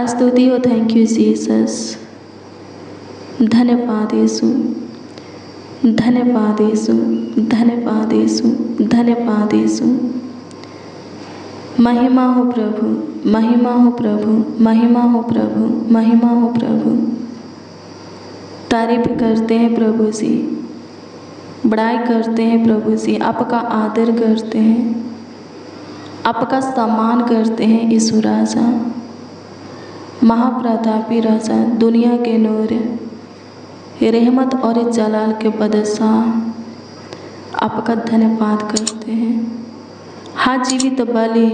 स्तुति हो, thank you Jesus. धन्यवाद यीशु, धन्यवाद यीशु, धन्यवाद यीशु, धन्यवाद यीशु। महिमा हो प्रभु, महिमा हो प्रभु, महिमा हो प्रभु, महिमा हो प्रभु। तारीफ करते हैं प्रभु जी, बड़ाई करते हैं प्रभु जी, आपका आदर करते हैं, आपका सम्मान करते हैं यीशु राजा, महाप्रतापी राजा, दुनिया के नूर, रहमत और जलाल के बादशाह। आपका धन्यवाद करते हैं। हाँ, जीवित बलि,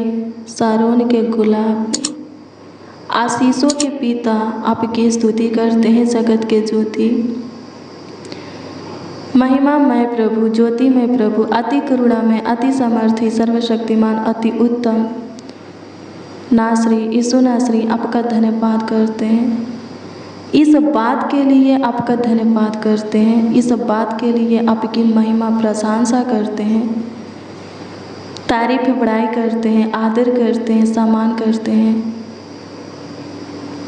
सारोन के गुलाब, आशीषों के पिता, आपकी स्तुति करते हैं जगत के ज्योति। महिमा में प्रभु, ज्योति में प्रभु, अति करुणा में, अति समर्थी, सर्वशक्तिमान, अति उत्तम नासरी, यीशु नासरी, आपका धन्यवाद करते हैं। इस बात के लिए आपका धन्यवाद करते हैं, इस बात के लिए आपकी महिमा प्रशंसा करते हैं, तारीफ बड़ाई करते हैं, आदर करते हैं, सम्मान करते हैं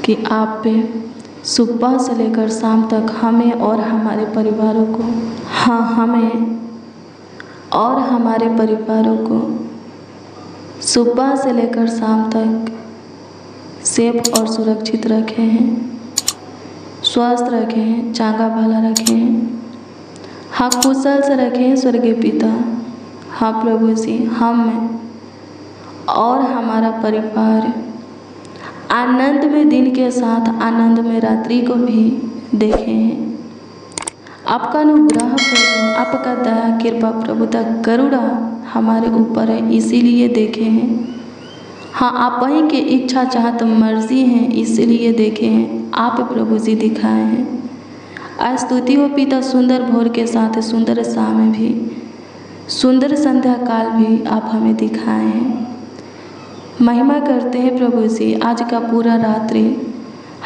कि आप पे सुबह से लेकर शाम तक हमें और हमारे परिवारों को, हाँ, हमें और हमारे परिवारों को सुबह से लेकर शाम तक सेफ और सुरक्षित रखे हैं, स्वस्थ रखे हैं, चांगा भाला रखे हैं, हाँ, कुशल से रखे हैं स्वर्गीय पिता। हाँ प्रभु जी, हम और हमारा परिवार आनंद में दिन के साथ आनंद में रात्रि को भी देखे हैं। आपका अनुग्रह प्रभु, आपका दया कृपा प्रभुता करुणा हमारे ऊपर है, इसीलिए देखे हैं। हाँ, आप ही की इच्छा चाहत मर्जी है, इसीलिए देखे हैं। आप प्रभु जी दिखाए हैं। स्तुति हो पिता, सुंदर भोर के साथ सुंदर शाम भी, सुंदर संध्या काल भी आप हमें दिखाए हैं। महिमा करते हैं प्रभु जी, आज का पूरा रात्रि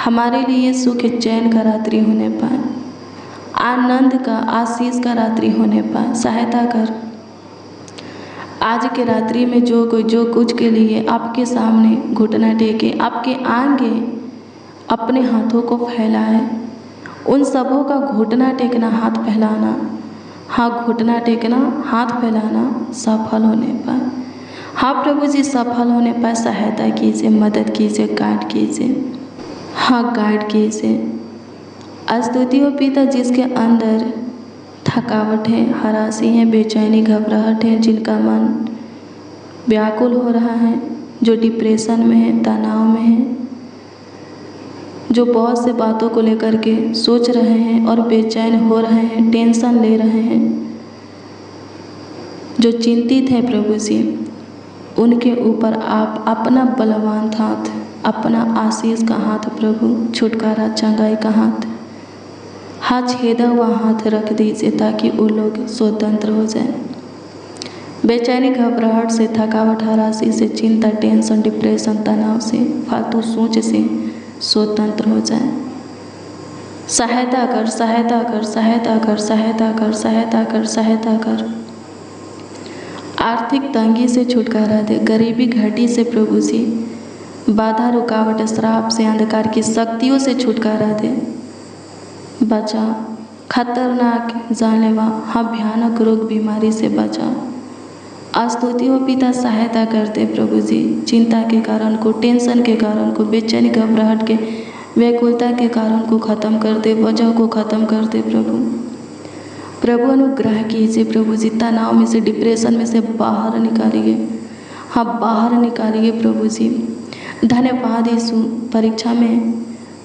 हमारे लिए सुख चैन का रात्रि होने पाए, आनंद का, आशीष का रात्रि होने पाए। सहायता कर आज के रात्रि में जो कुछ के लिए आपके सामने घुटना टेके, आपके आगे अपने हाथों को फैलाए, उन सबों का घुटना टेकना, हाथ फैलाना, हाँ, घुटना टेकना, हाथ फैलाना सफल होने पाए। हाँ प्रभु जी, सफल होने पाए। सहायता कीजिए, मदद कीजिए, गाइड कीजिए, हाँ, गाइड कीजिए। स्तुति हो पिता, जिसके अंदर थकावट है, हरासी है, बेचैनी, घबराहट है, जिनका मन व्याकुल हो रहा है, जो डिप्रेशन में है, तनाव में है, जो बहुत से बातों को लेकर के सोच रहे हैं और बेचैन हो रहे हैं, टेंशन ले रहे हैं, जो चिंतित है प्रभु जी, उनके ऊपर आप अपना बलवान हाथ, अपना आशीष का हाथ प्रभु, छुटकारा, चंगाई का हाथ, हाथ छेदा हुआ हाथ रख दीजिए ताकि वो लोग स्वतंत्र हो जाए। बेचैनी, घबराहट से, थकावट, हरासी से, चिंता, टेंशन, डिप्रेशन, तनाव से, फालतू सोच से स्वतंत्र हो जाए। सहायता कर, सहायता कर, सहायता कर, सहायता कर, सहायता कर, सहायता कर। आर्थिक तंगी से छुटकारा दे, गरीबी घटी से प्रभु जी, बाधा, रुकावट, श्राप से, अंधकार की शक्तियों से छुटकारा दे, बचा। खतरनाक, जानलेवा, हाँ, भयानक रोग बीमारी से बचा। स्तुति हो पिता, सहायता करते प्रभु जी, चिंता के कारण को, टेंशन के कारण को, बेचैनी, घबराहट के, व्याकुलता के कारण को ख़त्म कर दे, वजह को ख़त्म कर दे प्रभु। प्रभु अनुग्रह कीजिए प्रभु जी, तनाव में से, डिप्रेशन में से बाहर निकालिए, हाँ, बाहर निकालिए प्रभु जी। धन्यवाद यीशु, परीक्षा में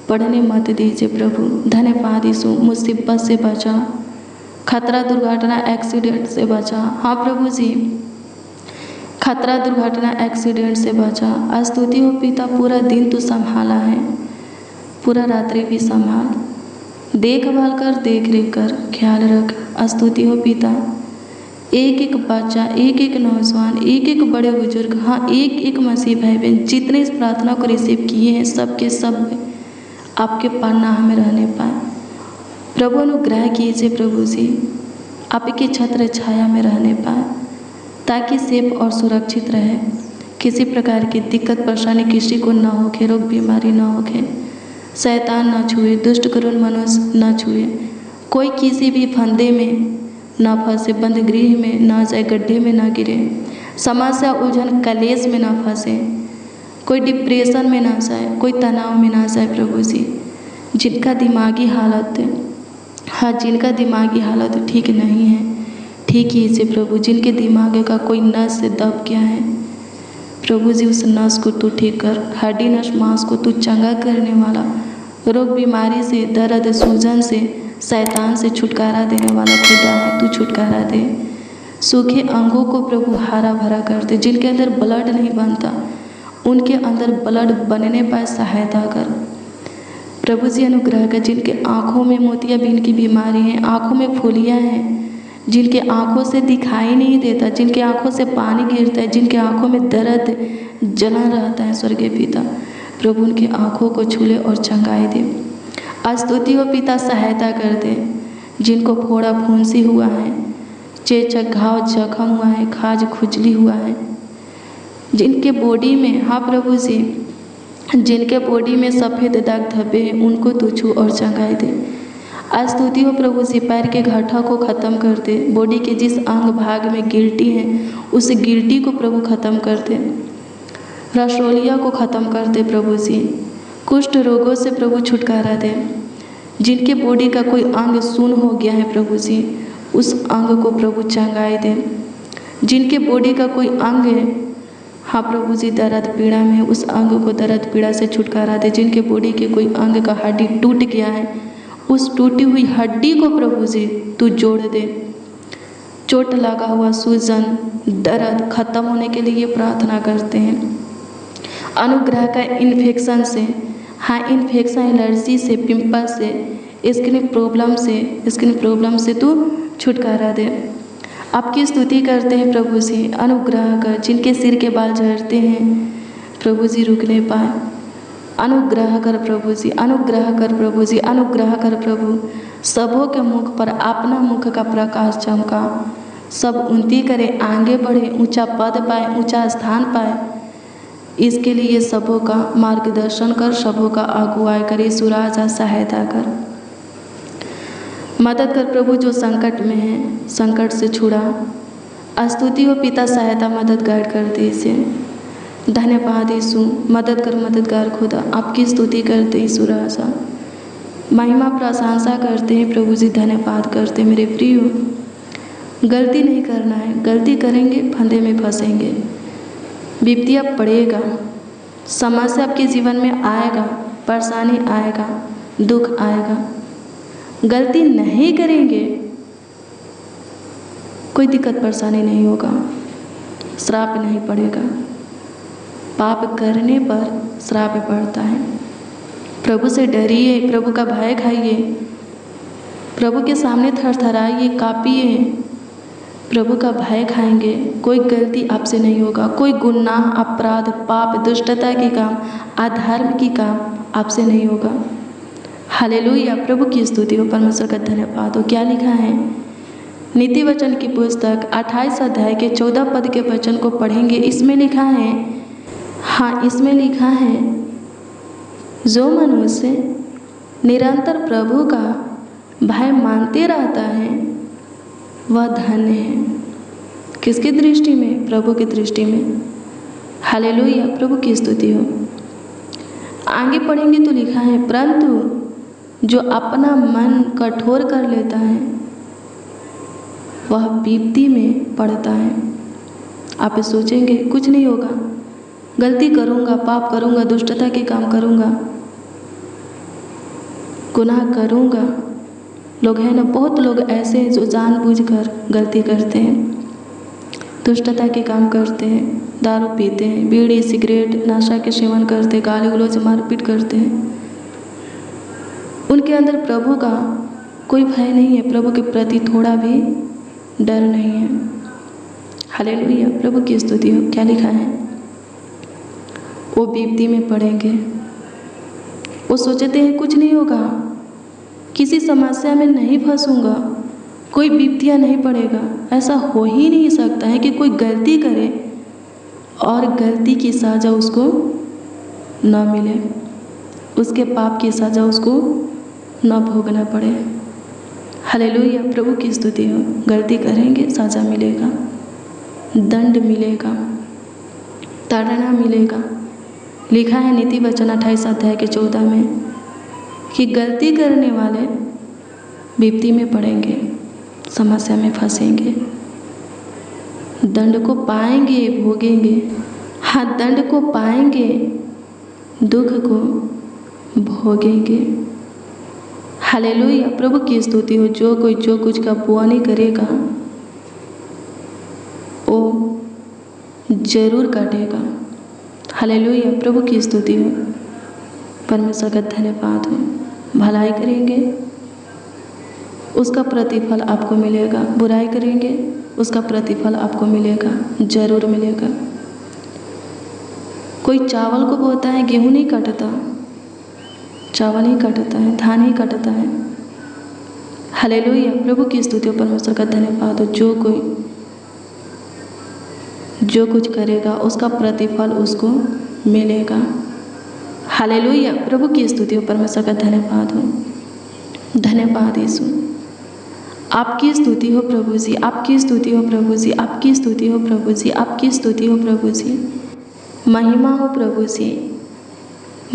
पढ़ने मत दीजिए प्रभु। धन्यवाद यीशु, मुसीबत से बचा, खतरा, दुर्घटना, एक्सीडेंट से बचा, हाँ प्रभु जी, खतरा, दुर्घटना, एक्सीडेंट से बचा। स्तुति हो पिता, पूरा दिन तू संभाला है, पूरा रात्रि भी संभाल, देखभाल कर, देख रेख कर, ख्याल रख। स्तुति हो पिता, एक एक बच्चा, एक एक नौजवान, एक एक बड़े बुजुर्ग, हाँ, एक एक मसीह भाई बहन जितने इस प्रार्थना को रिसीव किए हैं, सबके सब आपके पनाह में रहने पाए। प्रभु अनुग्रह कीजिए प्रभु जी, आपकी छत्र छाया में रहने पाए, ताकि सेफ और सुरक्षित रहे। किसी प्रकार की दिक्कत परेशानी किसी को ना होके, रोग बीमारी ना होके, शैतान ना छुए, दुष्ट करुण मनुष्य ना छुए, कोई किसी भी फंदे में ना फंसे, बंद गृह में ना जाए, गड्ढे में ना गिरे, समस्या उलझन कलेश में ना फंसे, कोई डिप्रेशन में ना जाए, कोई तनाव में ना जाए। प्रभु जी, जिनका दिमागी हालत जिनका दिमागी हालत ठीक नहीं है, ठीक ही से प्रभु, जिनके दिमाग का कोई नस से दब गया है, प्रभु जी उस नस को तू ठीक कर, हड्डी नस मांस को तू चंगा करने वाला, रोग बीमारी से, दर्द सूजन से, शैतान से छुटकारा देने वाला खुदा है, तू छुटकारा दे। सूखे अंगों को प्रभु हरा भरा कर दे, जिनके अंदर ब्लड नहीं बनता उनके अंदर ब्लड बनने पर सहायता कर। प्रभु जी अनुग्रह कर, जिनके आँखों में मोतियाबिंद की बीमारी है, आँखों में फुलियाँ हैं, जिनके आँखों से दिखाई नहीं देता, जिनके आँखों से पानी गिरता है, जिनके आँखों में दर्द जलन रहता है, स्वर्गीय पिता प्रभु उनकी आँखों को छूले और चंगाई दे। स्तुति हो पिता, सहायता कर दे। जिनको फोड़ा फुंसी हुआ है, चेचक घाव जख्म हुआ है, खाज खुजली हुआ है, जिनके बॉडी में, हाँ प्रभु जी, जिनके बॉडी में सफ़ेद दाग धब्बे हैं, उनको तू छू और चंगाई दे। स्तुति हो प्रभु जी, पैर के गड्ढा को ख़त्म कर दे। बॉडी के जिस अंग भाग में गिल्टी है, उस गिल्टी को प्रभु ख़त्म कर दे। रसोलिया को ख़त्म कर दे प्रभु जी। कुष्ठ रोगों से प्रभु छुटकारा दे। जिनके बॉडी का कोई अंग सुन्न हो गया है प्रभु जी, उस अंग को प्रभु चंगाई दे। जिनके बॉडी का कोई अंग है, हाँ प्रभु जी, दर्द पीड़ा में, उस अंग को दर्द पीड़ा से छुटकारा दे। जिनके बॉडी के कोई अंग का हड्डी टूट गया है, उस टूटी हुई हड्डी को प्रभु जी तू जोड़ दे। चोट लगा हुआ सूजन, दर्द खत्म होने के लिए प्रार्थना करते हैं। अनुग्रह का इन्फेक्शन से, हाँ इन्फेक्शन, एलर्जी से, पिंपल से, स्किन प्रॉब्लम से तू छुटकारा दे। आपकी स्तुति करते हैं प्रभु जी। अनुग्रह कर, जिनके सिर के बाल झड़ते हैं प्रभु जी, रुक नहीं पाए, अनुग्रह कर प्रभु जी, अनुग्रह कर प्रभु जी, अनुग्रह कर प्रभु। सबों के मुख पर अपना मुख का प्रकाश चमका, सब उन्नति करे, आगे बढ़े, ऊंचा पद पाए, ऊंचा स्थान पाए। इसके लिए सबों का मार्गदर्शन कर, सबों का अगुवाई करे, सुराजा सहायता कर, मदद कर प्रभु। जो संकट में है, संकट से छुड़ा। स्तुति हो पिता, सहायता मददगार कर दे इसे। धन्यवाद यीशु, मदद कर मददगार खुदा। आपकी स्तुति करते यीशु राजा, महिमा प्रशंसा करते हैं प्रभु जी, धन्यवाद करते। मेरे प्रियो, गलती नहीं करना है, गलती करेंगे फंदे में फंसेंगे, विपत्तियाँ पड़ेगा, समस्या आपके जीवन में आएगा, परेशानी आएगा, दुख आएगा। गलती नहीं करेंगे, कोई दिक्कत परेशानी नहीं होगा, श्राप नहीं पड़ेगा। पाप करने पर श्राप पड़ता है। प्रभु से डरिए, प्रभु का भय खाइए, प्रभु के सामने थरथराइए, काँपिए, प्रभु का भय खाएंगे। कोई गलती आपसे नहीं होगा, कोई गुनाह, अपराध, पाप, दुष्टता के काम, अधर्म की काम आपसे नहीं होगा। हालेलुया, प्रभु की स्तुति हो, परमेश्वर का धन्यवाद हो। क्या लिखा है? नीति वचन की पुस्तक 28 अध्याय के 14 पद के वचन को पढ़ेंगे। इसमें लिखा है, हाँ इसमें लिखा है, जो मनुष्य निरंतर प्रभु का भय मानते रहता है वह धन्य है। किसकी दृष्टि में? प्रभु की दृष्टि में। हालेलुया, प्रभु की स्तुति हो। आगे पढ़ेंगे तो लिखा है, परंतु जो अपना मन कठोर कर लेता है वह विपत्ति में पड़ता है। आप सोचेंगे कुछ नहीं होगा, गलती करूँगा, पाप करूँगा, दुष्टता के काम करूँगा, गुनाह करूँगा। लोग हैं ना, बहुत लोग ऐसे हैं जो जानबूझकर गलती करते हैं, दुष्टता के काम करते हैं, दारू पीते हैं, बीड़ी सिगरेट नशा के सेवन करते, गाली गलौज मारपीट करते हैं। उनके अंदर प्रभु का कोई भय नहीं है, प्रभु के प्रति थोड़ा भी डर नहीं है। हालेलुया, प्रभु की स्तुति हो। क्या लिखा है? वो विपत्ति में पड़ेंगे। वो सोचते हैं कुछ नहीं होगा, किसी समस्या में नहीं फंसूंगा, कोई विपत्तियाँ नहीं पड़ेगा। ऐसा हो ही नहीं सकता है कि कोई गलती करे और गलती की सज़ा उसको न मिले, उसके पाप की सज़ा उसको न भोगना पड़े। हालेलुया, प्रभु की स्तुति हो। गलती करेंगे सज़ा मिलेगा, दंड मिलेगा, ताड़ना मिलेगा। लिखा है नीति वचन 28 अध्याय के 14 में कि गलती करने वाले विपत्ति में पड़ेंगे, समस्या में फंसेंगे, दंड को पाएंगे, भोगेंगे। हाँ, दंड को पाएंगे, दुख को भोगेंगे। हालेलुया, प्रभु की स्तुति हो। जो कोई जो कुछ का बुआनी करेगा वो जरूर काटेगा। हालेलुया, प्रभु की स्तुति हो। परमेश्वर का धन्यवाद हो। भलाई करेंगे उसका प्रतिफल आपको मिलेगा, बुराई करेंगे उसका प्रतिफल आपको मिलेगा, जरूर मिलेगा। कोई चावल को बोता है, गेहूँ नहीं काटता, चावल ही काटता है, धान ही काटता है। हालेलुया, प्रभु की स्तुति हो। परमेश्वर का धन्यवाद हो। जो कोई जो कुछ करेगा उसका प्रतिफल उसको मिलेगा। हालेलुया, प्रभु की स्तुति हो। परमेश्वर का धन्यवाद हो। धन्यवाद यीशु, आपकी स्तुति हो प्रभु जी, आपकी स्तुति हो प्रभु जी, आपकी स्तुति हो प्रभु जी, आपकी स्तुति हो प्रभु जी। महिमा हो प्रभु जी,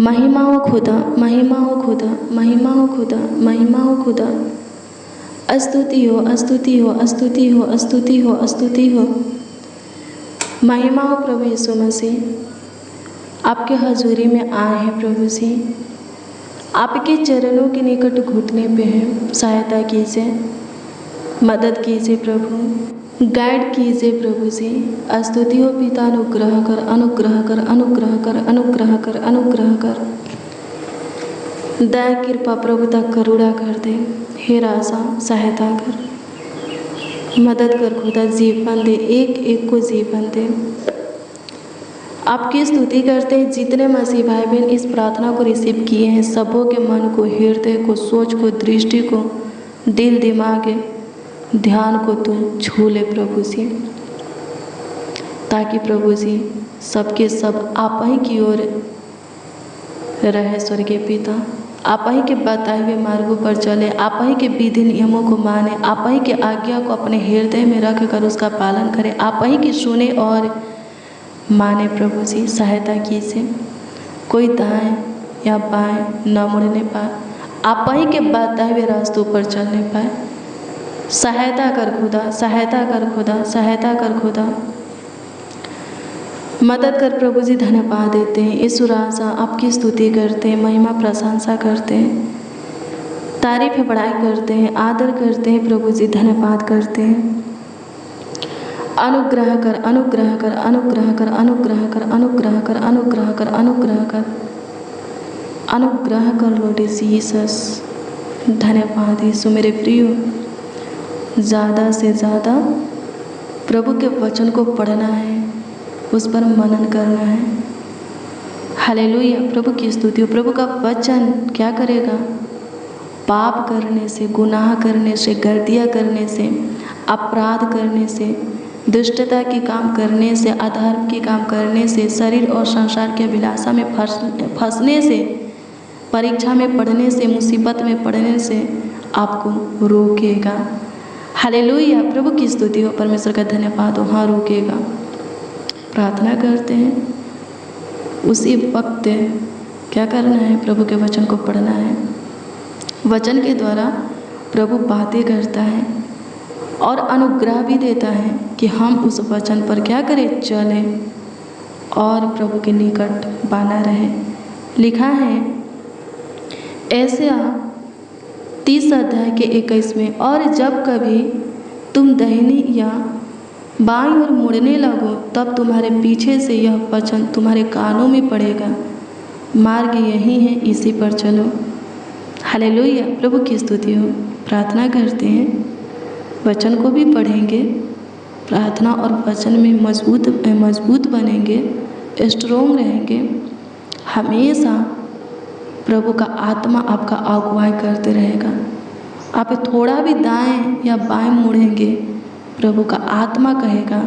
महिमा हो खुदा, महिमा हो खुदा, महिमा हो खुदा, महिमा हो खुदा। स्तुति हो, स्तुति हो, स्तुति हो, स्तुति हो, स्तुति हो। महिमा हो प्रभु यीशु मसीह। आपके हजूरी में आए हैं प्रभु जी, आपके चरणों के निकट घुटने पे हैं। सहायता कीजिए, मदद कीजिए प्रभु, गाइड कीजिए प्रभु जी। स्तुति हो पिता, अनुग्रह कर, अनुग्रह कर, अनुग्रह कर, अनुग्रह कर, अनुग्रह कर। दया कृपा प्रभुता करुणा कर दे। हे राजा, सहायता कर, मदद कर खुदा, जीवन दे, एक एक को जीवन दे। आपकी स्तुति करते हैं। जितने मसीह भाई बहन इस प्रार्थना को रिसीव किए हैं, सबों के मन को, हृदय को, सोच को, दृष्टि को, दिल दिमाग ध्यान को तुम छू ले प्रभु जी, ताकि प्रभु जी सबके सब आप ही की ओर रहे। स्वर्गीय पिता, आप ही के बताए हुए मार्गों पर चले, आप ही के विधि नियमों को माने, आप ही के आज्ञा को अपने हृदय में रख कर उसका पालन करें, आप ही की सुने और माने प्रभु जी। सहायता कीजिए, कोई दाएं या बाएं न मुड़ने पाए, आप ही के बताए हुए रास्तों पर चलने पाए। सहायता कर खुदा, सहायता कर खुदा, सहायता कर खुदा, मदद कर प्रभु जी। धन्यवाद देते हैं यीशु राजा, आपकी स्तुति करते हैं, महिमा प्रशंसा करते हैं, तारीफ बड़ाई करते हैं, आदर करते हैं प्रभु जी। धन्यवाद करते हैं। अनुग्रह कर, अनुग्रह कर, अनुग्रह कर, अनुग्रह कर, अनुग्रह कर, अनुग्रह कर, अनुग्रह कर, अनुग्रह कर लॉर्ड जीसस। धन्यवाद यीशु। मेरे प्रियो, ज़्यादा से ज़्यादा प्रभु के वचन को पढ़ना है, उस पर मनन करना है। हालेलुया, प्रभु की स्तुति हो। प्रभु का वचन क्या करेगा? पाप करने से, गुनाह करने से, गलतियाँ करने से, अपराध करने से, दुष्टता के काम करने से, अधर्म के काम करने से, शरीर और संसार के अभिलाषा में फंसने से, परीक्षा में पढ़ने से, मुसीबत में पड़ने से आपको रोकेगा। हालेलुया, प्रभु की स्तुति हो। परमेश्वर का धन्यवाद हो। हाँ, रोकेगा। प्रार्थना करते हैं, उसी वक्त क्या करना है? प्रभु के वचन को पढ़ना है। वचन के द्वारा प्रभु बातें करता है और अनुग्रह भी देता है कि हम उस वचन पर क्या करें? चलें और प्रभु के निकट बना रहे। लिखा है एशिया 30 अध्याय के 21 में, और जब कभी तुम दाहिनी या बाईं ओर मुड़ने लगो, तब तुम्हारे पीछे से यह वचन तुम्हारे कानों में पड़ेगा, मार्ग यही है, इसी पर चलो। हालेलुया, प्रभु की स्तुति हो। प्रार्थना करते हैं, वचन को भी पढ़ेंगे, प्रार्थना और वचन में मजबूत बनेंगे, स्ट्रोंग रहेंगे। हमेशा प्रभु का आत्मा आपका अगुवाई करते रहेगा। आप थोड़ा भी दाएं या बाएं मुड़ेंगे, प्रभु का आत्मा कहेगा,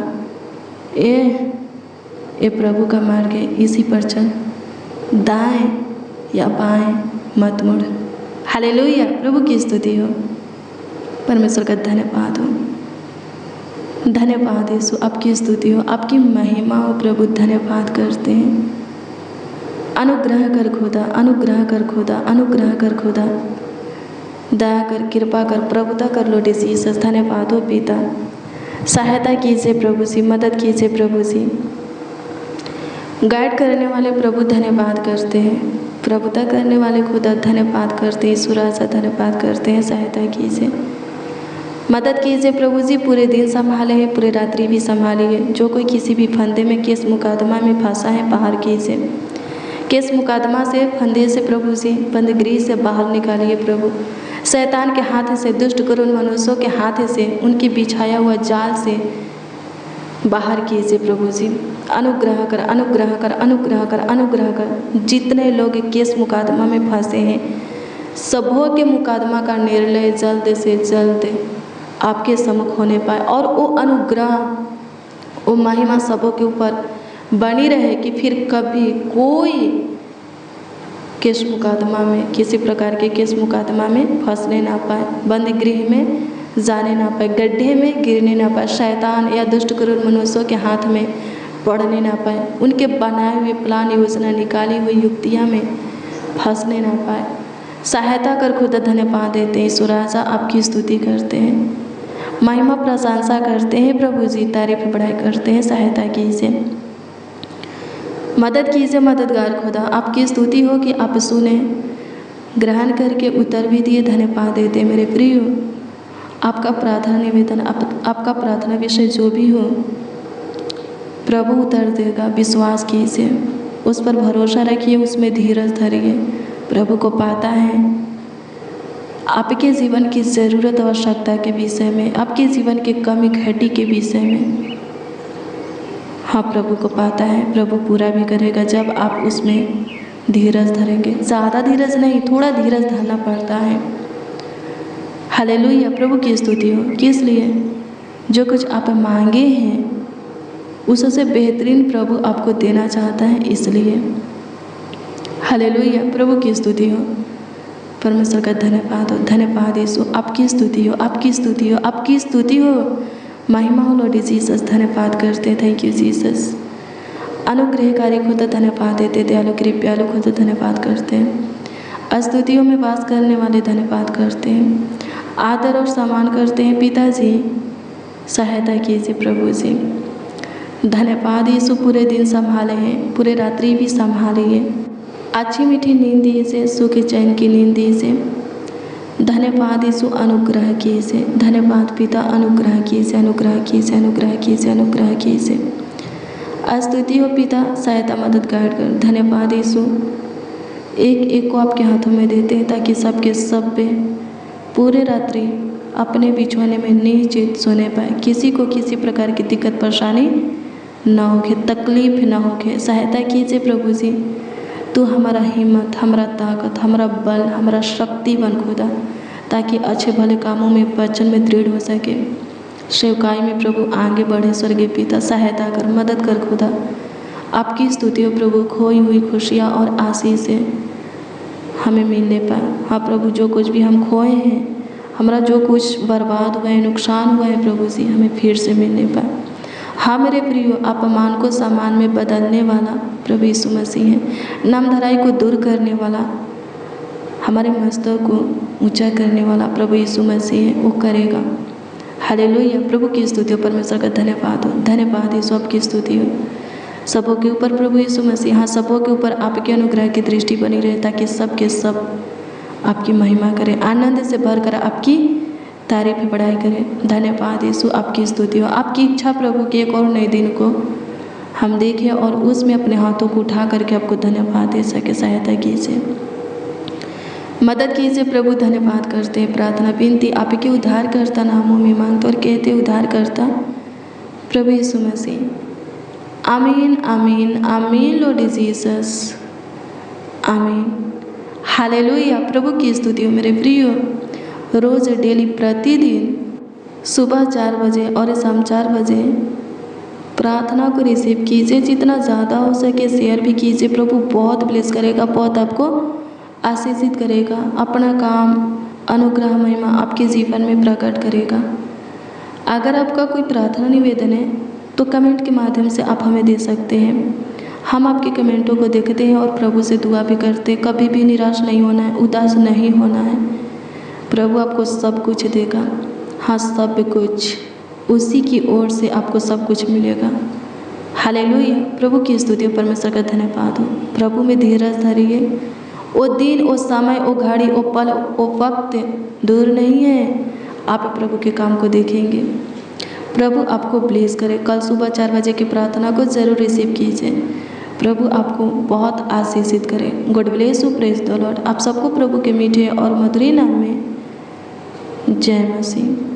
ये प्रभु का मार्ग है, इसी पर चल, दाएं या बाएं मत मुड़। हालेलुया, प्रभु की स्तुति हो, परमेश्वर का धन्यवाद हो, धन्यवाद यीशु, आपकी स्तुति हो, आपकी महिमा हो प्रभु, धन्यवाद करते हैं। अनुग्रह कर खुदा, अनुग्रह कर खुदा, अनुग्रह कर खुदा, दया कर, कृपा कर, प्रभुता कर लो जीसस। धन्यवाद हो पिता, सहायता कीजिए प्रभु जी, मदद कीजिए प्रभु जी, गाइड करने वाले प्रभु धन्यवाद करते हैं, प्रभुता करने वाले खुदा धन्यवाद करते हैं, ईश्वर राजा धन्यवाद करते हैं, सहायता कीजिए, मदद कीजिए प्रभु जी। पूरे दिन संभाले हैं, पूरे रात्रि भी संभालिए। जो कोई किसी भी फंदे में, केस मुकदमा में फंसा है, बाहर कीजिए, केस मुकदमा से, फंदे से प्रभु जी, बंदगिरी से बाहर निकालिए प्रभु। शैतान के हाथ से, दुष्ट करुण मनुष्यों के हाथ से, उनकी बिछाया हुआ जाल से बाहर कीजिए प्रभु जी। अनुग्रह कर, अनुग्रह कर, अनुग्रह कर, अनुग्रह कर। जितने लोग केस मुकदमा में फंसे हैं, सबों के मुकदमा का निर्णय जल्द से जल्द आपके सम्मुख होने पाए, और वो अनुग्रह, वो महिमा सबों के ऊपर बनी रहे कि फिर कभी कोई केस मुकदमा में, किसी प्रकार के केस मुकदमा में फंसने ना पाए, बंद गृह में जाने ना पाए, गड्ढे में गिरने ना पाए, शैतान या दुष्ट करुण मनुष्यों के हाथ में पड़ने ना पाए, उनके बनाए हुए प्लान, योजना, निकाली हुई युक्तियाँ में फंसने ना पाए। सहायता कर खुदा, धन्यवाद देते हैं ईश्वर राजा, आपकी स्तुति करते हैं, महिमा प्रशंसा करते हैं प्रभु जी, तारीफ बढ़ाई करते हैं। सहायता कीजिए, मदद कीजिए मददगार खुदा, आपकी स्तुति हो कि आप सुने, ग्रहण करके उत्तर भी दिए, धन्यवाद देते हैं मेरे प्रिय। आपका प्रार्थना निवेदन, आपका प्रार्थना विषय जो भी हो प्रभु उत्तर देगा, विश्वास कीजिए, उस पर भरोसा रखिए, उसमें धीरज धरिए। प्रभु को पाता है आपके जीवन की ज़रूरत आवश्यकता के विषय में, आपके जीवन के कमी घटी के विषय में। हाँ, प्रभु को पाता है, प्रभु पूरा भी करेगा जब आप उसमें धीरज धरेंगे। ज़्यादा धीरज नहीं, थोड़ा धीरज धरना पड़ता है। हालेलुया, प्रभु की स्तुति हो। किस लिए? जो कुछ आप मांगे हैं उससे बेहतरीन प्रभु आपको देना चाहता है, इसलिए। हालेलुया, प्रभु की स्तुति हो, परमेश्वर का धन्यवाद हो, धन्यवाद यीशु, आपकी स्तुति हो, आपकी स्तुति हो, आपकी स्तुति हो, महिमा हो लॉर्ड जीसस, धन्यवाद करते, थैंक यू जीसस। अनुग्रहकारी खुदा धन्यवाद देते, दयालु कृपालु खुदा धन्यवाद करते हैं, स्तुतियों में वास करने वाले धन्यवाद करते हैं, आदर और सम्मान करते हैं पिताजी। सहायता कीजिए प्रभु जी, धन्यवाद यीशु, पूरे दिन संभाले हैं, पूरे रात्रि भी संभालिए, अच्छी मीठी नींद दीजिए, सुख चैन की नींद दीजिए। धन्यवाद यीशु, अनुग्रह कीजिए, धन्यवाद पिता, अनुग्रह कीजिए, अनुग्रह कीजिए, अनुग्रह कीजिए, अनुग्रह कीजिए। स्तुति हो पिता, सहायता मदद गाइड कर। धन्यवाद यीशु, एक एक को आपके हाथों में देते हैं ताकि सबके सब पे पूरे रात्रि अपने बिछौने में निश्चित सोने पाए, किसी को किसी प्रकार की दिक्कत परेशानी ना होके, तकलीफ ना होके। सहायता कीजिए प्रभु जी, तू हमारा हिम्मत, हमारा ताकत, हमारा बल, हमारा शक्ति बन खुदा, ताकि अच्छे भले कामों में, वचन में दृढ़ हो सके, सेवकाई में प्रभु आगे बढ़े। स्वर्गीय पिता, सहायता कर, मदद कर खुदा, आपकी स्तुति हो प्रभु, खोई हुई खुशियाँ और आशीष से हमें मिलने पाए। हाँ प्रभु, जो कुछ भी हम खोए हैं, हमारा जो कुछ बर्बाद हुआ है, नुकसान हुआ है प्रभु जी, हमें फिर से मिलने पाए। हाँ मेरे प्रियो, आप अमान को सम्मान में बदलने वाला प्रभु यीशु मसीह हैं, नामधराई को दूर करने वाला, हमारे मस्तक को ऊंचा करने वाला प्रभु यीशु मसीह है, वो करेगा। हालेलुया, प्रभु की स्तुति हो, परमेश्वर का धन्यवाद हो, धन्यवाद यीशु, आपकी स्तुति हो सबों के ऊपर प्रभु यीशु मसीह। हाँ, सबों के ऊपर आपके अनुग्रह की दृष्टि बनी रहे, ताकि सब के सब आपकी महिमा करें, आनंद से भरकर आपकी तारीफ बढ़ाई करें। धन्यवाद यीशु, आपकी स्तुति हो। आपकी इच्छा प्रभु की एक और नए दिन को हम देखें और उसमें अपने हाथों को उठा करके आपको धन्यवाद दे सके। सहायता कीजिए, मदद कीजिए प्रभु, धन्यवाद करते हैं। प्रार्थना विनती आपके उद्धार करता नामों में मांगते और कहते उद्धार करता प्रभु यीशु मसीह। आमीन, आमीन, आमीन लॉर्ड जीसस, आमीन। हालेलुया, प्रभु की स्तुति हो मेरे प्रियो। रोज़ डेली प्रतिदिन सुबह 4 बजे और शाम 4 बजे प्रार्थना को रिसीव कीजिए, जितना ज़्यादा हो सके शेयर भी कीजिए। प्रभु बहुत ब्लेस करेगा, बहुत आपको आशीषित करेगा, अपना काम अनुग्रह महिमा आपके जीवन में प्रकट करेगा। अगर आपका कोई प्रार्थना निवेदन है तो कमेंट के माध्यम से आप हमें दे सकते हैं। हम आपके कमेंटों को देखते हैं और प्रभु से दुआ भी करते हैं। कभी भी निराश नहीं होना है, उदास नहीं होना है। प्रभु आपको सब कुछ देगा। हाँ, सब कुछ उसी की ओर से आपको सब कुछ मिलेगा। हालेलुया। प्रभु की स्तुति, परमेश्वर का धन्यवाद हो। प्रभु में धीरज धरिए। वो दिन, वो समय, वो घड़ी, वो पल, वो वक्त दूर नहीं है। आप प्रभु के काम को देखेंगे। प्रभु आपको ब्लेस करे। कल सुबह 4 बजे की प्रार्थना को ज़रूर रिसीव कीजिए। प्रभु आपको बहुत आशीषित करे। God bless you, praise the Lord. आप सबको प्रभु के मीठे और मधुर नाम में जय मसीह।